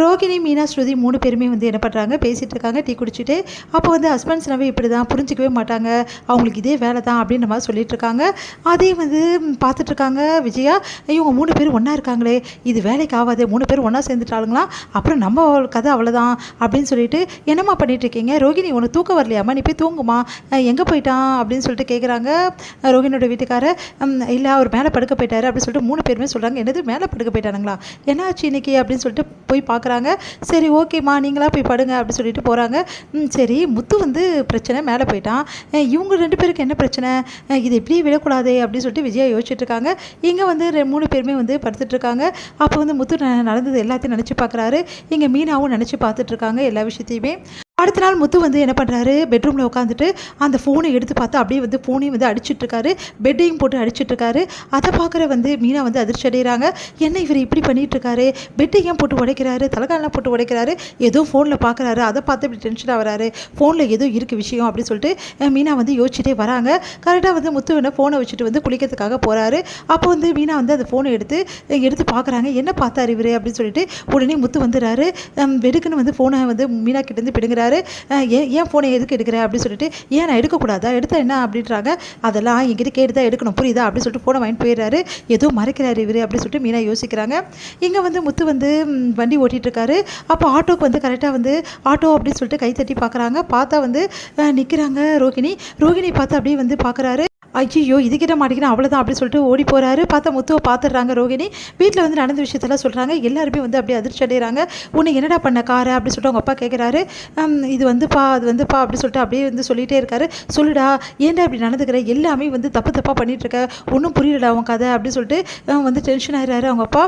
ரோகிணி, மீனா, ஸ்ருதி 3 பேருமே வந்து என்ன பண்ணுறாங்க, பேசிகிட்டு இருக்காங்க டீ குடிச்சிட்டு. அப்போ வந்து ஹஸ்பண்ட்ஸ்னாவே இப்படி தான், புரிஞ்சிக்கவே மாட்டாங்க, அவங்களுக்கு இதே வேலை தான் அப்படின்ற மாதிரி சொல்லிட்டு இருக்காங்க. அதே வந்து பார்த்துட்ருக்காங்க விஜயா. இவங்க 3 பேரும் ஒன்றா இருக்காங்களே, இது வேலைக்கு ஆகாது, 3 பேரும் ஒன்றா சேர்ந்துட்டாளுங்களாம், அப்புறம் நம்ம கதை அவ்வளோதான் அப்படின்னு சொல்லிட்டு, என்னம்மா பண்ணிட்டு இருக்கீங்க ரோகிணி, உனக்கு தூக்கம் வரலையாம்மா, நீ போய் தூங்குமா, எங்கே போயிட்டான் அப்படின்னு சொல்லிட்டு கேட்குறாங்க ரோகிணியோட வீட்டுக்காரர். இல்லை அவர் மேலே படுக்க போயிட்டாரு அப்படின்னு சொல்லிட்டு 3 பேருமே சொல்கிறாங்க. என்னது மேலே படுக்க போயிட்டானுங்களா, என்னாச்சு இன்னைக்கு அப்படின்னு சொல்லிட்டு போய் பார்க்குறாங்க. சரி ஓகேம்மா நீங்களா போய் படுங்க அப்படின்னு சொல்லிட்டு போகிறாங்க. சரி முத்து வந்து பிரச்சனை மேலே போயிட்டான், இவங்க 2 பேருக்கு என்ன பிரச்சனை, இது இப்படியே விடக்கூடாதே அப்படின்னு சொல்லிட்டு விஜயா யோசிச்சுட்டு இருக்காங்க. இங்கே வந்து 3 பேருமே வந்து படுத்துட்டு இருக்காங்க. அப்போ வந்து முத்து நடந்தது எல்லாத்தையும் நினச்சி பார்க்குறாரு. இங்கே மீனாவும் நினச்சி பார்த்துட்ருக்காங்க எல்லா விஷயத்தையுமே. அடுத்த நாள் முத்து வந்து என்ன பண்ணுறாரு, பெட்ரூமில் உட்காந்துட்டு அந்த ஃபோனை எடுத்து பார்த்து அப்படியே வந்து ஃபோனையும் வந்து அடிச்சிட்ருக்காரு, பெட்டையும் போட்டு அடிச்சிட்ருக்காரு. அதை பார்க்குற வந்து மீனா வந்து அதிர்ச்சி அடைகிறாங்க. என்ன இவர் இப்படி பண்ணிகிட்ருக்காரு, பெட்டை ஏன் போட்டு உடைக்கிறாரு, தலைகாலாம் போட்டு உடைக்கிறாரு, ஏதோ ஃபோனில் பார்க்குறாரு, அதை பார்த்து இப்படி டென்ஷனாக வராரு, ஃபோனில் ஏதோ இருக்குது விஷயம் அப்படின்னு சொல்லிட்டு மீனா வந்து யோசிச்சுட்டே வராங்க. கரெக்டாக வந்து முத்து வந்து ஃபோனை வச்சுட்டு வந்து குளிக்கிறதுக்காக போகிறாரு. அப்போ வந்து மீனா வந்து அந்த ஃபோனை எடுத்து பார்க்குறாங்க. என்ன பார்த்தாரு இவர் அப்படின்னு சொல்லிட்டு உடனே முத்து வந்துடுறாரு. வெடுக்குன்னு வந்து ஃபோனை வந்து மீனா கிட்டேருந்து பிடுங்குறாரு. ஏன் ஃபோனை எதுக்கு எடுக்கிற அப்படின்னு சொல்லிட்டு, ஏன் நான் எடுக்கக்கூடாதா, எடுத்தா என்ன அப்படின்றாங்க. அதெல்லாம் என்கிட்ட கேட்டு தான் எடுக்கணும் புரியுதா அப்படின்னு சொல்லிட்டு ஃபோனை வாங்கிட்டு போயிடுறாரு. ஏதோ மறைக்கிறாரு இவர் அப்படின்னு சொல்லிட்டு மீனா யோசிக்கிறாங்க. இங்கே வந்து முத்து வந்து வண்டி ஓட்டிகிட்டு இருக்காரு. அப்போ ஆட்டோக்கு வந்து கரெக்டாக வந்து ஆட்டோ அப்படின்னு சொல்லிட்டு கை தட்டி பார்க்குறாங்க. பார்த்தா வந்து நிற்கிறாங்க ரோகிணி பார்த்து அப்படியே வந்து பார்க்குறாரு. ஐயோ இதுக்கிட்ட மாட்டிக்கிறேன் அவ்வளோதான் அப்படின்னு சொல்லிட்டு ஓடி போகிறாரு. பார்த்தா முத்துவை பார்த்துடுறாங்க ரோகிணி. வீட்டில் வந்து நடந்த விஷயத்தெல்லாம் சொல்கிறாங்க. எல்லாருமே வந்து அப்படியே அதிர்ச்சி அடைகிறாங்க. உன்னை என்னடா பண்ண காரை அப்படின்னு சொல்லிட்டு அவங்க அப்பா கேட்குறாரு. இது வந்துப்பா அது வந்துப்பா அப்படின்னு சொல்லிட்டு அப்படியே வந்து சொல்லிகிட்டே இருக்காரு. சொல்லுடா ஏன்டா இப்படி நடந்துக்கிற, எல்லாமே வந்து தப்பாக பண்ணிகிட்ருக்க, ஒன்றும் புரியலடா உன் கதை அப்படின்னு சொல்லிட்டு வந்து டென்ஷன் ஆகிறாரு அவங்க அப்பா.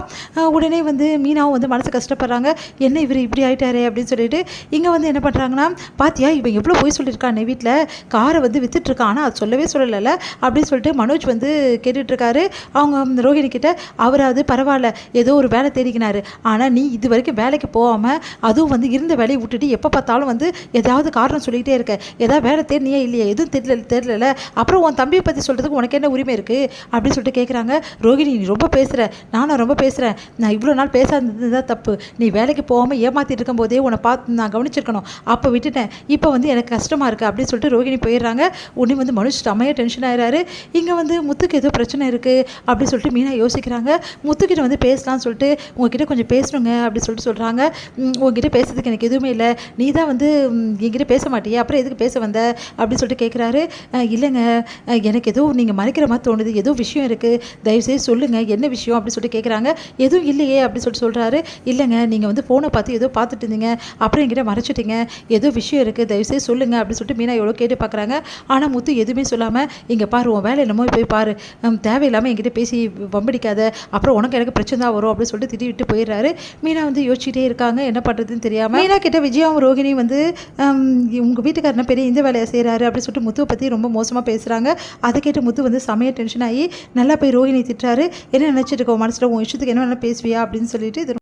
உடனே வந்து மீனாவும் வந்து மனசு கஷ்டப்படுறாங்க. என்ன இவர் இப்படி ஆகிட்டாரே அப்படின்னு சொல்லிட்டு இங்கே வந்து என்ன பண்ணுறாங்கன்னா, பாத்தியா இவன் எவ்வளோ போய் சொல்லியிருக்கான் வீட்டில், காரை வந்து விற்றுட்ருக்கான், ஆனால் அது சொல்லவே சொல்லலை அப்படின்னு சொல்லிட்டு மனோஜ் வந்து கேட்டுட்ருக்காரு அவங்க ரோகிணி கிட்ட. அவராது பரவாயில்ல ஏதோ ஒரு வேலை தேடிக்கினாரு, ஆனால் நீ இது வரைக்கும் வேலைக்கு போகாமல் அதுவும் வந்து இருந்த வேலையை விட்டுட்டு எப்போ பார்த்தாலும் வந்து ஏதாவது காரணம் சொல்லிக்கிட்டே இருக்க, ஏதாவது வேலை தேடினியே இல்லையா, எதுவும் தெரியல, அப்புறம் உன் தம்பியை பற்றி சொல்கிறதுக்கு உனக்கு என்ன உரிமை இருக்குது அப்படின்னு சொல்லிட்டு கேட்குறாங்க. ரோகிணி நீ ரொம்ப பேசுகிற, நானும் ரொம்ப பேசுகிறேன், நான் இவ்வளோ நாள் பேசாதது தான் தப்பு, நீ வேலைக்கு போகாமல் ஏமாற்றிட்டு இருக்கும் போதே உன்னை பார்த்து நான் கவனிச்சிருக்கணும், அப்போ விட்டுட்டேன், இப்போ வந்து எனக்கு கஷ்டமாக இருக்குது அப்படின்னு சொல்லிட்டு ரோகிணி போயிடுறாங்க. உடனே வந்து மனுஷ் செம்மையாக டென்ஷன் ஆகிறாரு. இங்கே வந்து முத்துக்கு ஏதோ பிரச்சனை இருக்குது அப்படின்னு சொல்லிட்டு மீனா யோசிக்கிறாங்க. முத்துக்கிட்ட வந்து பேசலாம்னு சொல்லிட்டு உங்ககிட்ட கொஞ்சம் பேசணுங்க அப்படின்னு சொல்லிட்டு சொல்கிறாங்க. உங்ககிட்ட பேசுறதுக்கு எனக்கு எதுவுமே இல்லை, நீ தான் வந்து என்கிட்ட பேச மாட்டியே, அப்புறம் எதுக்கு பேச வந்த அப்படின்னு சொல்லிட்டு கேட்குறாரு. இல்லைங்க எனக்கு ஏதோ நீங்கள் மறைக்கிற மாதிரி தோணுது, ஏதோ விஷயம் இருக்குது, தயவுசெய்து சொல்லுங்கள் என்ன விஷயம் அப்படின்னு சொல்லிட்டு கேட்குறாங்க. எதுவும் இல்லையே அப்படின்னு சொல்லிட்டு சொல்கிறாரு. இல்லைங்க நீங்கள் வந்து ஃபோனை பார்த்து ஏதோ பார்த்துட்டு இருந்தீங்க, அப்புறம் என்கிட்ட மறைச்சிட்டிங்க, ஏதோ விஷயம் இருக்குது, தயவுசெய்து சொல்லுங்கள் அப்படின்னு சொல்லிட்டு மீனா எவ்வளோ கேட்டு பார்க்குறாங்க. ஆனால் முத்து எதுவுமே சொல்லாமல், இங்கே பாரு உன் வேலை என்னமோ போய் பாரு, தேவையில்லாமல் என்கிட்ட பேசி வம்படிக்காத, அப்புறம் உனக்கு எனக்கு பிரச்சனை தான் வரும் அப்படின்னு சொல்லிட்டு திட்டி விட்டு போயிடுறாரு. மீனா வந்து யோசிச்சுட்டே இருக்காங்க என்ன பண்ணுறதுன்னு தெரியாமல். மீனா கிட்ட விஜயாவும் ரோகிணி வந்து உங்கள் வீட்டுக்காரன பெரிய இந்த வேலையை செய்கிறாரு அப்படின்னு சொல்லிட்டு முத்துவை பற்றி ரொம்ப மோசமாக பேசுகிறாங்க. அதை கேட்டு முத்து வந்து செமையாக டென்ஷன் ஆகி நல்லா போய் ரோகிணி திட்டுறாரு. என்ன நினச்சிட்டு இருக்கோம் மனசில், உன் இஷ்டத்துக்கு என்ன வேணாலும் பேசுவியா அப்படின்னு சொல்லிட்டு